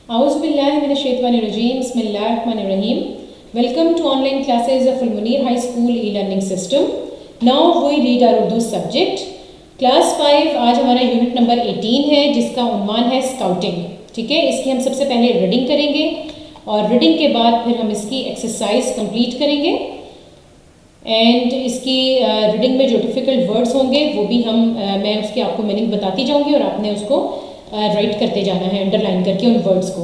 A'udhu billahi minash shaitanir rajim. Bismillahir rahmanir rahim. Welcome to online classes of Al Munir High School e-learning system. Now we read our Urdu subject. Class 5 आज हमारा unit number 18 है जिसका उन्वान है scouting. ठीक है, इसकी हम सबसे पहले रीडिंग करेंगे और रीडिंग के बाद फिर हम इसकी एक्सरसाइज कंप्लीट करेंगे. एंड इसकी रीडिंग में जो डिफ़िकल्ट वर्ड्स होंगे वो भी मैं उसके आपको मीनिंग बताती जाऊंगी और आपने उसको राइट करते जाना है अंडरलाइन करके उन वर्ड्स को.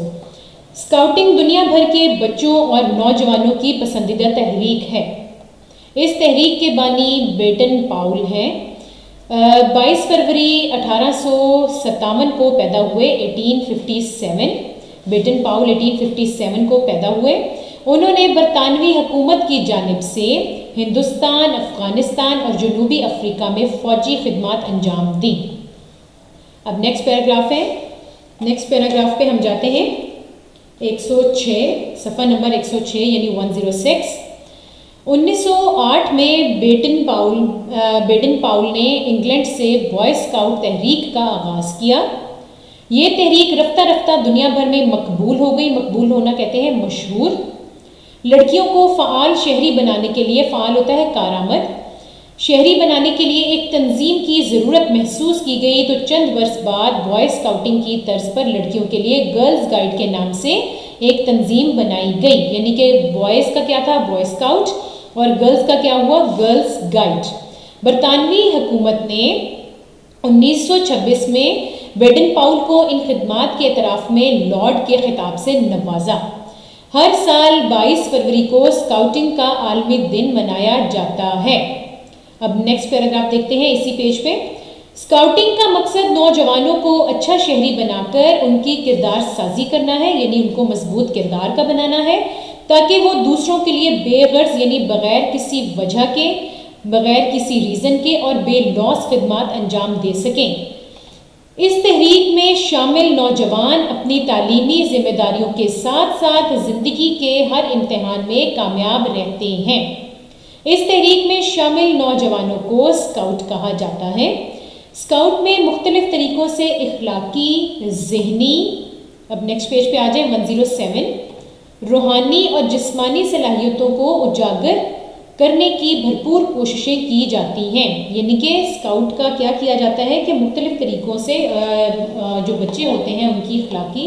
स्काउटिंग दुनिया भर के बच्चों और नौजवानों की पसंदीदा तहरीक है. इस तहरीक के बानी बेटन पाउल हैं. 22 फरवरी 1857 को पैदा हुए. 1857 बेटन पाउल 1857 को पैदा हुए. उन्होंने बरतानवी हुकूमत की जानिब से हिंदुस्तान, अफ़गानिस्तान और जनूबी अफ्रीका में फ़ौजी खिदमत अंजाम दी. अब नेक्स्ट पैराग्राफ है. नेक्स्ट पैराग्राफ पे हम जाते हैं. 106 सफ़ा नंबर 106 यानी 106. 1908 में बेटन पाउल ने इंग्लैंड से बॉय स्काउट तहरीक का आगाज़ किया. ये तहरीक रफ्ता रफ्ता दुनिया भर में मकबूल हो गई. मकबूल होना कहते हैं मशहूर. लड़कियों को फ़आल शहरी बनाने के लिए, फ़आल होता है कारआमद, शहरी बनाने के लिए एक तंजीम की ज़रूरत महसूस की गई. तो चंद वर्ष बाद बॉय स्काउटिंग की तर्ज पर लड़कियों के लिए गर्ल्स गाइड के नाम से एक तंजीम बनाई गई. यानी कि बॉयज़ का क्या था, बॉय स्काउट, और गर्ल्स का क्या हुआ, गर्ल्स गाइड. बरतानवी हुकूमत ने 1926 में बेटन पाउल को इन खिदमात के एतराफ़ में लॉर्ड के खिताब से नवाजा. हर साल 22 फरवरी को स्काउटिंग का आलमी दिन मनाया जाता है. अब नेक्स्ट पैराग्राफ देखते हैं इसी पेज पे. स्काउटिंग का मकसद नौजवानों को अच्छा शहरी बनाकर उनकी किरदार साजी करना है, यानी उनको मजबूत किरदार का बनाना है ताकि वो दूसरों के लिए बेगर्ज यानी बग़ैर किसी वजह के, बग़ैर किसी रीज़न के और बेलौस खिदमत अंजाम दे सकें. इस तहरीक में शामिल नौजवान अपनी तालीमी जिम्मेदारियों के साथ साथ ज़िंदगी के हर इम्तिहान में कामयाब रहते हैं. इस तहरीक में शामिल नौजवानों को स्काउट कहा जाता है. स्काउट में मुख्तलिफ तरीक़ों से इखलाकी, ज़हनी, अब नेक्स्ट पेज पे आ जाए 107, रूहानी और जिस्मानी सलाहियतों को उजागर करने की भरपूर कोशिशें की जाती हैं. यानी कि स्काउट का क्या किया जाता है कि मुख्तलिफ तरीक़ों से जो बच्चे होते हैं उनकी इखलाकी,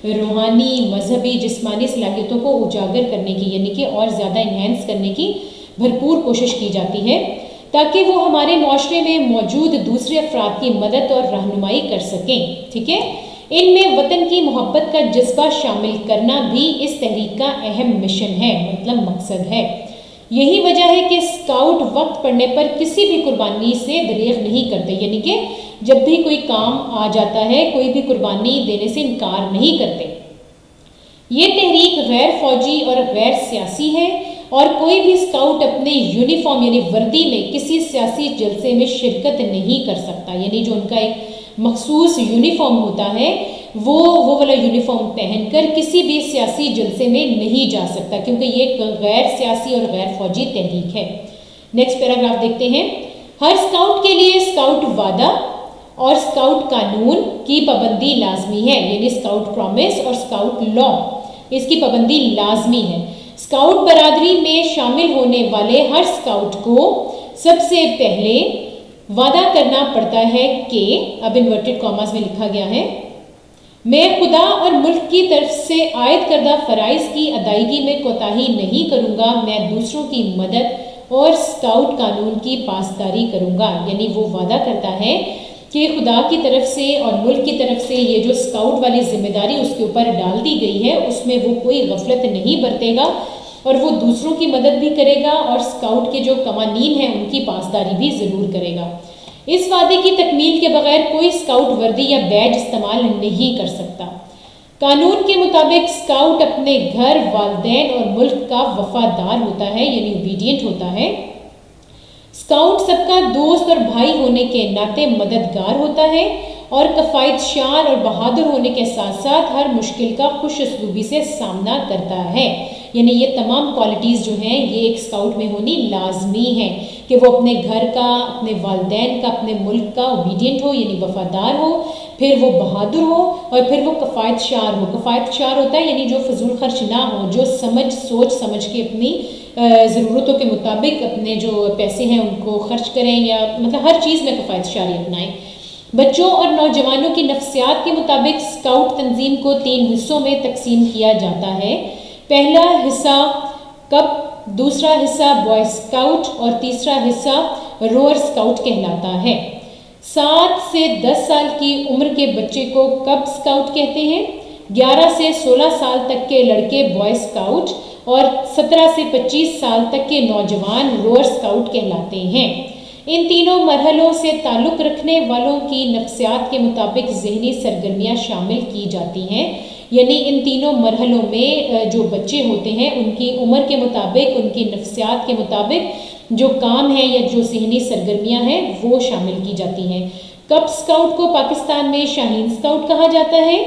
रूहानी, मजहबी, जिस्मानी सलाहियतों को उजागर करने की, यानी कि और ज़्यादा इन्हेंस करने की भरपूर कोशिश की जाती है ताकि वो हमारे माशरे में मौजूद दूसरे अफराद की मदद और रहनुमाई कर सकें. ठीक है, इनमें वतन की मोहब्बत का जज्बा शामिल करना भी इस तहरीक का अहम मिशन है, मतलब मकसद है. यही वजह है कि स्काउट वक्त पड़ने पर किसी भी कुर्बानी से दरेग नहीं करते. यानी कि जब भी कोई काम आ जाता है कोई भी कुर्बानी देने से इनकार नहीं करते. ये तहरीक गैर फौजी और गैर सियासी है और कोई भी स्काउट अपने यूनिफॉर्म यानी वर्दी में किसी सियासी जलसे में शिरकत नहीं कर सकता. यानी जो उनका एक मखसूस यूनिफॉर्म होता है वो वाला यूनिफॉर्म पहनकर किसी भी सियासी जलसे में नहीं जा सकता, क्योंकि ये गैर सियासी और गैर फौजी तहरीक है. नेक्स्ट पैराग्राफ देखते हैं. हर स्काउट के लिए स्काउट वादा और स्काउट कानून की पाबंदी लाजमी है. यानी स्काउट प्रॉमिस और स्काउट लॉ, इसकी पाबंदी लाजमी है. स्काउट बरादरी में शामिल होने वाले हर स्काउट को सबसे पहले वादा करना पड़ता है कि, अब इन्वर्टेड कॉमास में लिखा गया है, मैं खुदा और मुल्क की तरफ से आयद करदा फ़राइज़ की अदायगी में कोताही नहीं करूँगा. मैं दूसरों की मदद और स्काउट कानून की पासदारी करूँगा. यानी वो वादा करता है कि खुदा की तरफ से और मुल्क की तरफ से ये जो स्काउट वाली जिम्मेदारी उसके ऊपर डाल दी गई है उसमें वो कोई गफलत नहीं बरतेगा और वो दूसरों की मदद भी करेगा और स्काउट के जो कवानीन हैं उनकी पासदारी भी ज़रूर करेगा. इस वादे की तकमील के बगैर कोई स्काउट वर्दी या बैज इस्तेमाल नहीं कर सकता. कानून के मुताबिक स्काउट अपने घर, वालिदैन और मुल्क का वफादार होता है, यानी ओबीडियंट होता है. स्काउट सबका दोस्त और भाई होने के नाते मददगार होता है और कफ़ायत शान और बहादुर होने के साथ साथ हर मुश्किल का खुश उसलूबी से सामना करता है. यानी ये तमाम क्वालिटीज़ जो हैं ये एक स्काउट में होनी लाजमी है. कि वो अपने घर का, अपने वालिदैन का, अपने मुल्क का ओबीडियंट हो यानी वफादार हो, फिर वो बहादुर हो, और फिर वो कफ़ायत शार हो। कफ़ायत शार होता है यानी जो फजूल खर्च ना हो, जो सोच समझ के अपनी ज़रूरतों के मुताबिक अपने जो पैसे हैं उनको खर्च करें, या मतलब हर चीज़ में कफ़ायत शारी अपनाएं। बच्चों और नौजवानों की नफ्सियात के मुताबिक स्काउट तंजीम को 3 हिस्सों में तकसीम किया जाता है। पहला हिस्सा कप, दूसरा हिस्सा बॉय स्काउट और तीसरा हिस्सा रोअर स्काउट कहलाता है। 7 से 10 साल की उम्र के बच्चे को कप स्काउट कहते हैं, 11 से 16 साल तक के लड़के बॉय स्काउट और 17 से 25 साल तक के नौजवान रोअर स्काउट कहलाते हैं। इन तीनों मरहलों से ताल्लुक़ रखने वालों की नफ्सियात के मुताबिक ज़हनी सरगर्मियाँ शामिल की जाती हैं, यानी इन तीनों मरहलों में जो बच्चे होते हैं उनकी उम्र के मुताबिक, उनकी नफ्सियात के मुताबिक जो काम है या जो ज़हनी सरगर्मियाँ हैं वो शामिल की जाती हैं। कप स्काउट को पाकिस्तान में शाहीन स्काउट कहा जाता है।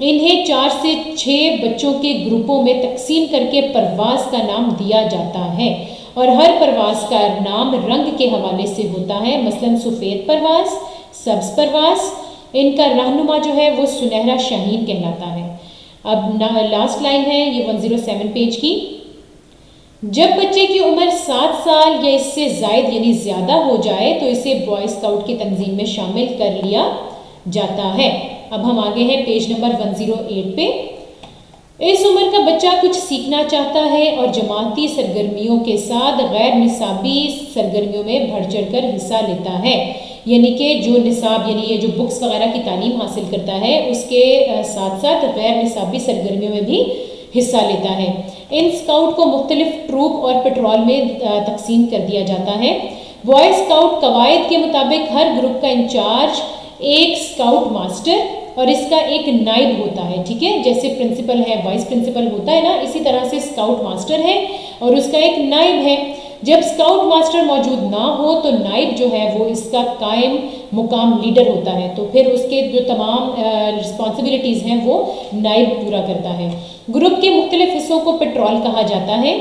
इन्हें 4 से 6 बच्चों के ग्रुपों में तकसीम करके परवाज़ का नाम दिया जाता है, और हर परवाज़ का नाम रंग के हवाले से होता है, मसलन सफ़ेद परवाज़, सब्ज़ परवाज़। इनका रहनुमा जो है वो सुनहरा शाहीन कहलाता है। अब लास्ट लाइन है ये 107 पेज की। जब बच्चे की उम्र 7 साल या इससे ज़ायद यानी ज़्यादा हो जाए तो इसे बॉय स्काउट की तंजीम में शामिल कर लिया जाता है। अब हम आगे हैं पेज नंबर 108 पे। इस उम्र का बच्चा कुछ सीखना चाहता है और जमाती सरगर्मियों के साथ गैर निसाबी सरगर्मियों में बढ़ चढ़ कर हिस्सा लेता है, यानी कि जो निसाब यानी ये जो बुक्स वगैरह की तालीम हासिल करता है उसके साथ साथ गैर निसाबी सरगर्मियों में भी हिस्सा लेता है। इन स्काउट को मुख्तलिफ ट्रूप और पेट्रोल में तकसीम कर दिया जाता है। बॉय स्काउट कवायद के मुताबिक हर ग्रुप का इंचार्ज एक स्काउट मास्टर और इसका एक नाइब होता है, ठीक है। जैसे प्रिंसिपल है, वाइस प्रिंसिपल होता है ना, इसी तरह से स्काउट मास्टर है और उसका एक नाइब है। जब स्काउट मास्टर मौजूद ना हो तो नाइब जो है वो इसका कायम मुकाम लीडर होता है, तो फिर उसके जो तमाम रिस्पॉन्सिबिलिटीज़ हैं वो नाइब पूरा करता है। ग्रुप के मुख्तलिफ हिस्सों को पेट्रोल कहा जाता है।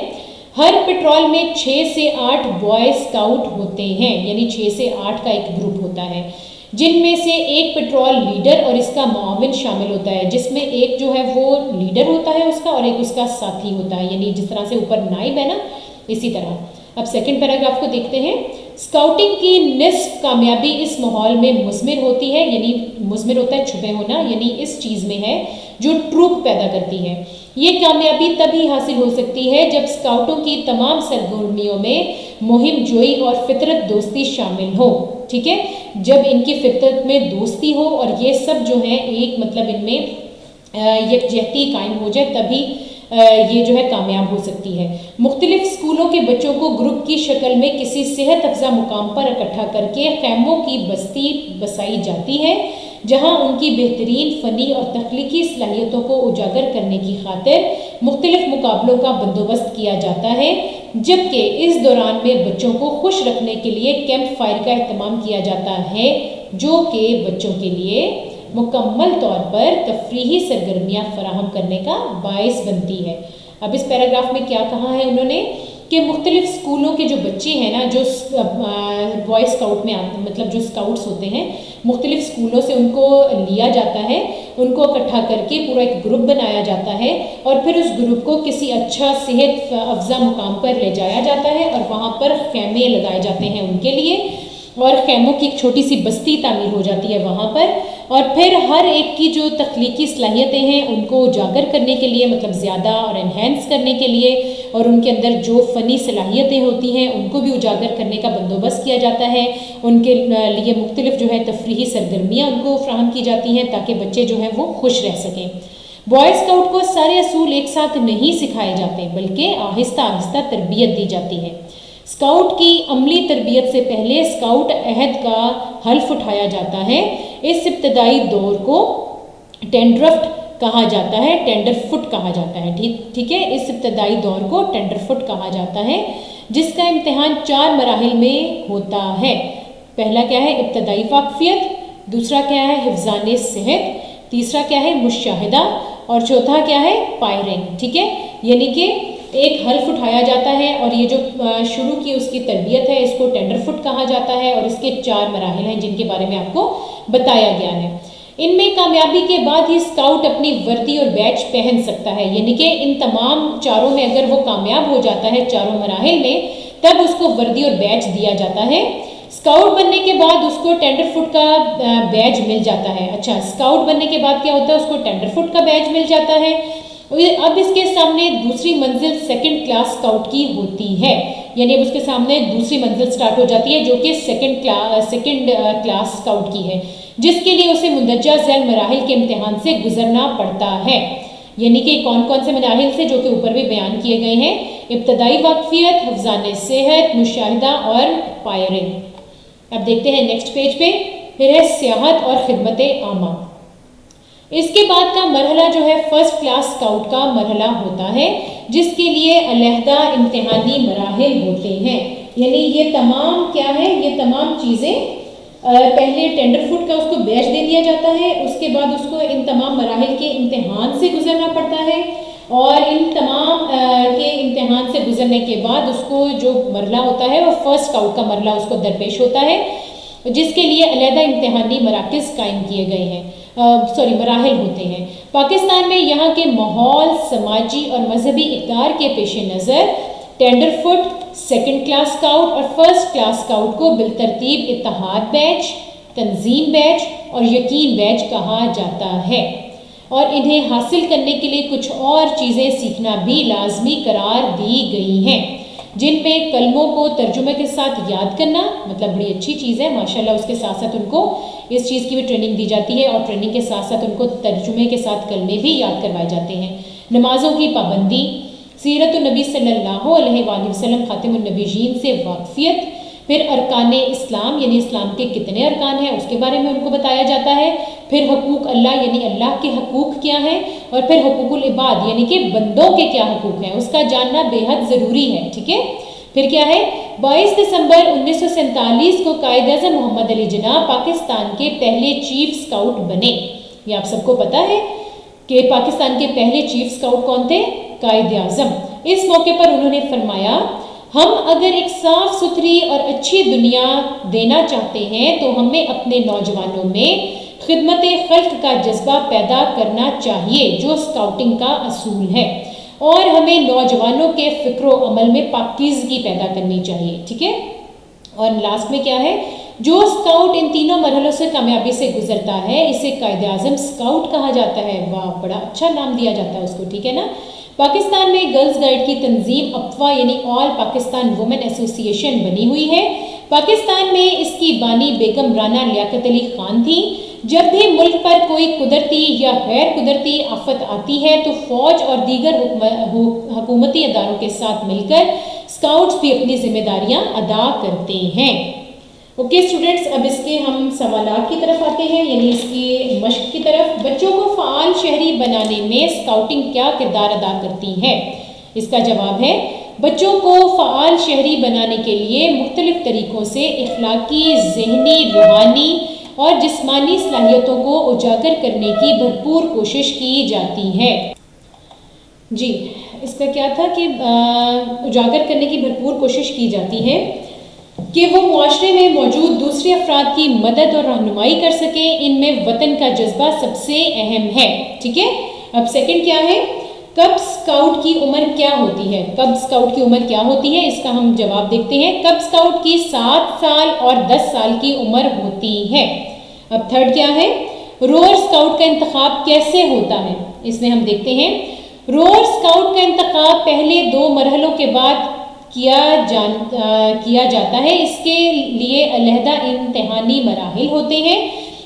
हर पेट्रोल में 6 से 8 बॉय स्काउट होते हैं, यानी 6 से 8 का एक ग्रुप होता है, जिनमें से एक पेट्रोल लीडर और इसका मुआविन शामिल होता है, जिसमें एक जो है वो लीडर होता है उसका और एक उसका साथी होता है, यानी जिस तरह से ऊपर नाइब है ना इसी तरह। अब सेकंड पैराग्राफ को देखते हैं। स्काउटिंग की निस्फ कामयाबी इस माहौल में मुज़मिर होती है, यानी मुज़मिर होता है छुपे होना, यानी इस चीज़ में है जो ट्रूप पैदा करती है। ये कामयाबी तभी हासिल हो सकती है जब स्काउटों की तमाम सरगर्मियों में मुहिम जोई और फितरत दोस्ती शामिल हो, ठीक है। जब इनकी फितरत में दोस्ती हो और ये सब जो है एक मतलब इनमें यकजहती कायम हो जाए, तभी ये जो है कामयाब हो सकती है। मुख्तलिफ स्कूलों के बच्चों को ग्रुप की शक्ल में किसी सेहत अफजा मुकाम पर इकट्ठा करके खैमों की बस्ती बसाई जाती है, जहां उनकी बेहतरीन फ़नी और तख्लीकी सलाहियतों को उजागर करने की खातिर मुख्तलिफ मुकाबलों का बंदोबस्त किया जाता है, जबकि इस दौरान में बच्चों को खुश रखने के लिए कैंप फायर का एहतमाम किया जाता है, जो कि बच्चों के लिए मुकम्मल तौर पर तफरीही सरगर्मियाँ फराहम करने का बायस बनती है। अब इस पैराग्राफ में क्या कहा है उन्होंने कि मुख्तलिफ स्कूलों के जो बच्चे हैं ना, जो बॉय स्काउट में आते मतलब जो स्काउट्स होते हैं, मुख्तलिफ स्कूलों से उनको लिया जाता है, उनको इकट्ठा करके पूरा एक ग्रुप बनाया जाता है और फिर उस ग्रुप को किसी अच्छा सेहत अफजा मुकाम पर ले जाया जाता है और वहाँ पर खैमे लगाए जाते हैं उनके लिए, और खैमों की एक छोटी सी बस्ती तामीर हो जाती है वहाँ पर, और फिर हर एक की जो तख्लीकी सलाहियतें हैं उनको उजागर करने के लिए, मतलब ज़्यादा और एनहेंस करने के लिए, और उनके अंदर जो फ़नी सलाहियतें होती हैं उनको भी उजागर करने का बंदोबस्त किया जाता है। उनके लिए मुख्तलिफ जो है तफरीही सरगर्मियाँ उनको फ्राहम की जाती हैं ताकि बच्चे जो हैं वो खुश रह सकें। बॉय स्काउट को सारे असूल एक साथ नहीं सिखाए जाते, बल्कि आहिस्ता आहिस्ता तरबियत दी जाती है। स्काउट की अमली तरबियत से पहले स्काउट अहद का हल्फ उठाया जाता है। इस इब्तदाई दौर को टेंडरफ्ट कहा जाता है, टेंडरफुट कहा जाता है, ठीक है। इस इब्तदाई दौर को टेंडरफुट कहा जाता है, जिसका इम्तिहान 4 मराहिल में होता है। पहला क्या है? इब्तदाई वाकफियत, दूसरा क्या है? हिफ्ज़ान सेहत, तीसरा क्या है? मुशाहिदा, और चौथा क्या है? फायरिंग, ठीक है। यानी कि ایک حلف اٹھایا جاتا ہے اور یہ جو شروع کی اس کی تربیت ہے اس کو ٹینڈر فٹ کہا جاتا ہے، اور اس کے 4 مراحل ہیں جن کے بارے میں آپ کو بتایا گیا ہے۔ ان میں کامیابی کے بعد ہی اسکاؤٹ اپنی وردی اور بیچ پہن سکتا ہے، یعنی کہ ان تمام چاروں میں اگر وہ کامیاب ہو جاتا ہے چاروں مراحل میں تب اس کو وردی اور بیچ دیا جاتا ہے۔ اسکاؤٹ بننے کے بعد اس کو ٹینڈر فٹ کا بیج مل جاتا ہے۔ اچھا، اسکاؤٹ بننے کے بعد کیا ہوتا ہے؟ اس کو ٹینڈر فٹ کا بیج مل جاتا ہے۔ اب اس کے سامنے دوسری منزل سیکنڈ کلاس اسکاؤٹ کی ہوتی ہے، یعنی اب اس کے سامنے دوسری منزل سٹارٹ ہو جاتی ہے جو کہ سیکنڈ کلاس اسکاؤٹ کی ہے، جس کے لیے اسے مندرجہ ذیل مراحل کے امتحان سے گزرنا پڑتا ہے۔ یعنی کہ کون کون سے مراحل سے جو کہ اوپر بھی بیان کیے گئے ہیں: ابتدائی واقفیت، حفظان صحت، مشاہدہ اور فائرنگ۔ اب دیکھتے ہیں نیکسٹ پیج پہ، پھر ہے سیاحت اور خدمت عامہ۔ اس کے بعد کا مرحلہ جو ہے فرسٹ کلاس اسکاؤٹ کا مرحلہ ہوتا ہے، جس کے لیے علیحدہ امتحانی مراحل ہوتے ہیں۔ یعنی یہ تمام کیا ہے؟ یہ تمام چیزیں پہلے ٹینڈر فٹ کا اس کو بیچ دے دیا جاتا ہے، اس کے بعد اس کو ان تمام مراحل کے امتحان سے گزرنا پڑتا ہے، اور ان تمام کے امتحان سے گزرنے کے بعد اس کو جو مرحلہ ہوتا ہے وہ فرسٹ اسکاؤٹ کا مرحلہ اس کو درپیش ہوتا ہے، جس کے لیے علیحدہ امتحانی مراکز قائم کیے گئے ہیں، مراحل ہوتے ہیں۔ پاکستان میں یہاں کے ماحول، سماجی اور مذہبی اقدار کے پیش نظر tenderfoot, second class scout اور فرسٹ کلاس اسکاؤٹ کو بالترتیب اتحاد بیچ، تنظیم بیچ اور یقین بیچ کہا جاتا ہے، اور انہیں حاصل کرنے کے لیے کچھ اور چیزیں سیکھنا بھی لازمی قرار دی گئی ہیں، جن میں کلموں کو ترجمے کے ساتھ یاد کرنا، مطلب بڑی اچھی چیز ہے ماشاءاللہ، اس کے ساتھ ساتھ ان کو اس چیز کی بھی ٹریننگ دی جاتی ہے، اور ٹریننگ کے ساتھ ساتھ ان کو ترجمے کے ساتھ کلمے بھی یاد کروائے جاتے ہیں۔ نمازوں کی پابندی، سیرت النبی صلی اللہ علیہ وآلہ وسلم خاتم النبیین سے واقفیت، پھر ارکان اسلام یعنی اسلام کے کتنے ارکان ہیں اس کے بارے میں ان کو بتایا جاتا ہے، پھر حقوق اللہ یعنی اللہ کے حقوق کیا ہیں، اور پھر حقوق العباد یعنی کہ بندوں کے کیا حقوق ہیں اس کا جاننا بے حد ضروری ہے، ٹھیک ہے۔ پھر کیا ہے؟ 22 دسمبر 1947 کو قائد اعظم محمد علی جناح پاکستان کے پہلے چیف اسکاؤٹ بنے۔ یہ آپ سب کو پتا ہے کہ پاکستان کے پہلے چیف اسکاؤٹ کون تھے؟ قائد اعظم۔ اس موقع پر انہوں نے فرمایا، ہم اگر ایک صاف ستھری اور اچھی دنیا دینا چاہتے ہیں تو ہمیں اپنے نوجوانوں میں خدمت خلق کا جذبہ پیدا کرنا چاہیے جو اسکاؤٹنگ کا اصول ہے، اور ہمیں نوجوانوں کے فکر و عمل میں پاکیزگی پیدا کرنی چاہیے، ٹھیک ہے۔ اور لاسٹ میں کیا ہے؟ جو اسکاؤٹ ان تینوں مرحلوں سے کامیابی سے گزرتا ہے اسے قائد اعظم اسکاؤٹ کہا جاتا ہے۔ واہ، بڑا اچھا نام دیا جاتا ہے اس کو، ٹھیک ہے نا۔ پاکستان میں گرلز گائیڈ کی تنظیم اپوا یعنی آل پاکستان وومن ایسوسی ایشن بنی ہوئی ہے۔ پاکستان میں اس کی بانی بیگم رانا لیاقت علی خان تھی۔ جب بھی ملک پر کوئی قدرتی یا غیر قدرتی آفت آتی ہے تو فوج اور دیگر حکومتی اداروں کے ساتھ مل کر اسکاؤٹس بھی اپنی ذمہ داریاں ادا کرتے ہیں۔ اوکے اسٹوڈنٹس، اب اس کے ہم سوالات کی طرف آتے ہیں، یعنی اس کی مشق کی طرف۔ بچوں کو فعال شہری بنانے میں اسکاؤٹنگ کیا کردار ادا کرتی ہے؟ اس کا جواب ہے، بچوں کو فعال شہری بنانے کے لیے مختلف طریقوں سے اخلاقی، ذہنی، روحانی اور جسمانی صلاحیتوں کو اجاگر کرنے کی بھرپور کوشش کی جاتی ہے۔ جی، اس کا کیا تھا کہ اجاگر کرنے کی بھرپور کوشش کی جاتی ہے کہ وہ معاشرے میں موجود دوسرے افراد کی مدد اور رہنمائی کر سکیں، ان میں وطن کا جذبہ سب سے اہم ہے، ٹھیک ہے۔ اب سیکنڈ کیا ہے؟ کب اسکاؤٹ کی عمر کیا ہوتی ہے؟ کب اسکاؤٹ کی عمر کیا ہوتی ہے؟ اس کا ہم جواب دیکھتے ہیں۔ کب اسکاؤٹ کی 7 سال اور 10 سال کی عمر ہوتی ہے۔ اب تھرڈ کیا ہے؟ روور اسکاؤٹ کا انتخاب کیسے ہوتا ہے؟ اس میں ہم دیکھتے ہیں، روور اسکاؤٹ کا انتخاب پہلے 2 مرحلوں کے بعد کیا جاتا ہے۔ اس کے لیے علیحدہ امتحانی مراحل ہوتے ہیں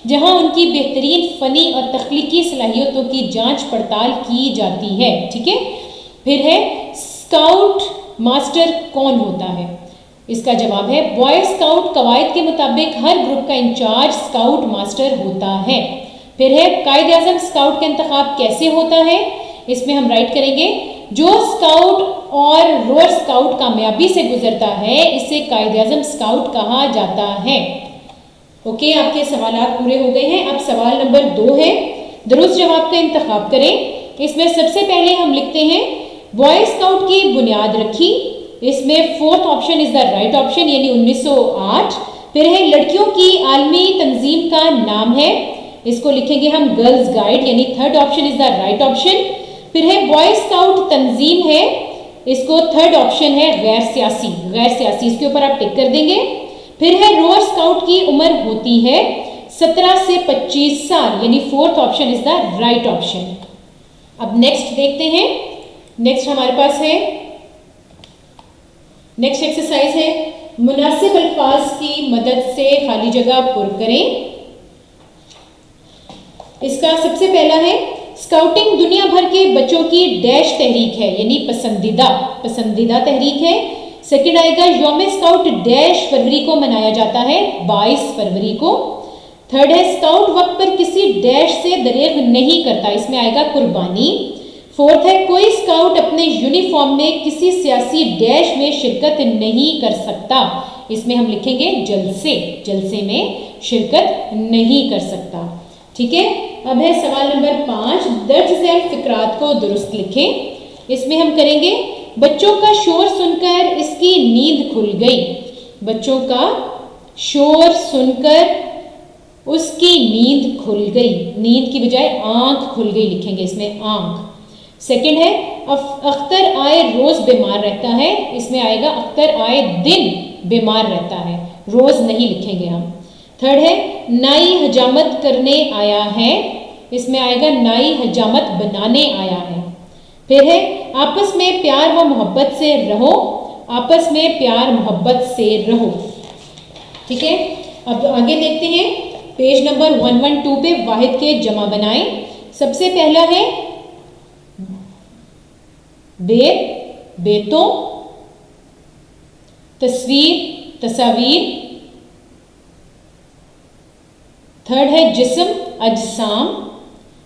جہاں ان کی بہترین فنی اور تخلیقی صلاحیتوں کی جانچ پڑتال کی جاتی ہے، ٹھیک ہے۔ پھر ہے اسکاؤٹ ماسٹر کون ہوتا ہے؟ اس کا جواب ہے، بوائے اسکاؤٹ قواعد کے مطابق ہر گروپ کا انچارج اسکاؤٹ ماسٹر ہوتا ہے۔ پھر ہے قائد اعظم اسکاؤٹ کا انتخاب کیسے ہوتا ہے؟ اس میں ہم رائٹ کریں گے، جو اسکاؤٹ اور روور اسکاؤٹ کامیابی سے گزرتا ہے اسے قائد اعظم اسکاؤٹ کہا جاتا ہے۔ اوکے، آپ کے سوالات پورے ہو گئے ہیں۔ اب سوال نمبر 2 ہے، درست جواب کا انتخاب کریں۔ اس میں سب سے پہلے ہم لکھتے ہیں बॉय स्काउट की बुनियाद रखी, इसमें fourth option is the right option यानी 1908। फिर है लड़कियों की आलमी तंजीम का नाम है, इसको लिखेंगे हम गर्ल्स गाइड यानी third option is the right option. फिर है बॉय स्काउट तंजीम है, इसको थर्ड ऑप्शन है गैर सियासी, गैर सियासी, इसके ऊपर आप टिक कर देंगे। फिर है रोअर स्काउट की उम्र होती है 17 से 25 साल यानी fourth option is the right option. अब नेक्स्ट देखते हैं, नेक्स्ट हमारे पास है, नेक्स्ट एक्सरसाइज है मुनासिब अल्फाज की मदद से खाली जगह पुर करें। इसका सबसे पहला है स्काउटिंग दुनिया भर के बच्चों की डैश तहरीक है यानी पसंदीदा, पसंदीदा तहरीक है। सेकंड आएगा यौम स्काउट डैश फरवरी को मनाया जाता है 22 फरवरी को। थर्ड है स्काउट वक्त पर किसी डैश से दरेग नहीं करता, इसमें आएगा कुर्बानी। फोर्थ है कोई स्काउट अपने यूनिफॉर्म में किसी सियासी डैश में शिरकत नहीं कर सकता, इसमें हम लिखेंगे जलसे, जलसे में शिरकत नहीं कर सकता। ठीक है, अब है सवाल नंबर 5, दर्ज झैल फिकरात को दुरुस्त लिखें। इसमें हम करेंगे बच्चों का शोर सुनकर इसकी नींद खुल गई, बच्चों का शोर सुनकर उसकी नींद खुल गई, नींद की बजाय आंख खुल गई लिखेंगे इसमें आंख। सेकंड है अख्तर आए रोज बीमार रहता है, इसमें आएगा अख्तर आए दिन बीमार रहता है, रोज नहीं लिखेंगे हम। थर्ड है नाई हजामत करने आया है, इसमें आएगा नाई हजामत बनाने आया है। फिर है आपस में प्यार व मोहब्बत से रहो, आपस में प्यार मोहब्बत से रहो। ठीक है, अब आगे देखते हैं पेज नंबर 112 पे वाहिद के जमा बनाएं। सबसे पहला है बेत, बेतों, तस्वीर, तस्वीर। थर्ड है जिस्म, अजसाम,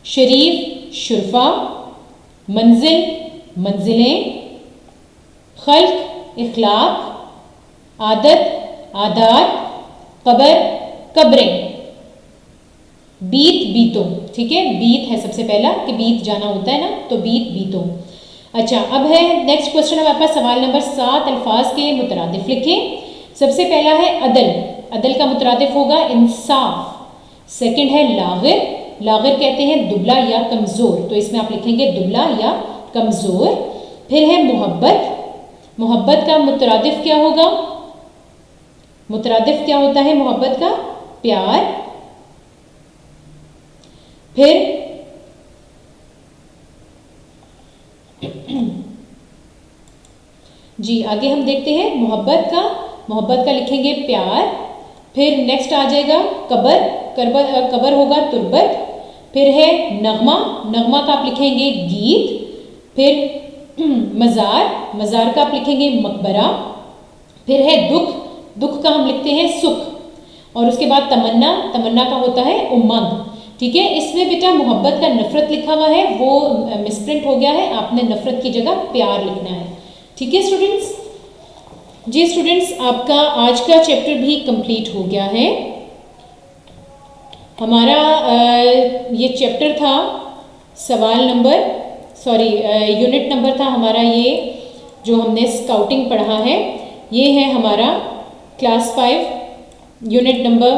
शरीफ, शुरफा, मंजिल, मंजिलें, खल्क, इखलाक, आदत, आदात, कब्र, कब्रें, बीत, बीतों। ठीक है, बीत है सबसे पहला कि बीत जाना होता है ना, तो बीत, बीतों। अच्छा, अब है नेक्स्ट क्वेश्चन हमारे पास सवाल नंबर 7, अल्फाज के मुतरादिफ लिखें। सबसे पहला है अदल, अदल का मुतरादिफ होगा इंसाफ। सेकंड है लागिर, लागिर कहते हैं दुबला या कमज़ोर, तो इसमें आप लिखेंगे दुबला या कमज़ोर। फिर है मोहब्बत, मोहब्बत का मुतरादिफ क्या होगा, मुतरादिफ क्या होता है मोहब्बत का, प्यार। फिर जी आगे हम देखते हैं मोहब्बत का लिखेंगे प्यार। फिर नेक्स्ट आ जाएगा कब्र, कब्र होगा तुर्बत। फिर है नगमा, नगमा का आप लिखेंगे गीत। फिर मज़ार, मज़ार का आप लिखेंगे मकबरा। फिर है दुख, दुख का हम लिखते हैं सुख। और उसके बाद तमन्ना, तमन्ना का होता है उमंग। ठीक है, इसमें बेटा मोहब्बत का नफरत लिखा हुआ है, वो मिसप्रिंट हो गया है, आपने नफरत की जगह प्यार लिखना है। ठीक है स्टूडेंट्स, जी स्टूडेंट्स आपका आज का चैप्टर भी कंप्लीट हो गया है। हमारा ये चैप्टर था सवाल नंबर यूनिट नंबर था हमारा, ये जो हमने स्काउटिंग पढ़ा है, ये है हमारा क्लास 5 यूनिट नंबर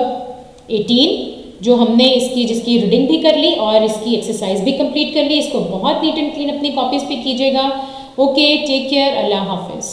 18, जो हमने जिसकी रीडिंग भी कर ली और इसकी एक्सरसाइज भी कंप्लीट कर ली। इसको बहुत नीट एंड क्लीन अपनी कॉपीज़ पे कीजिएगा। ओके, टेक केयर, अल्लाह हाफिज़।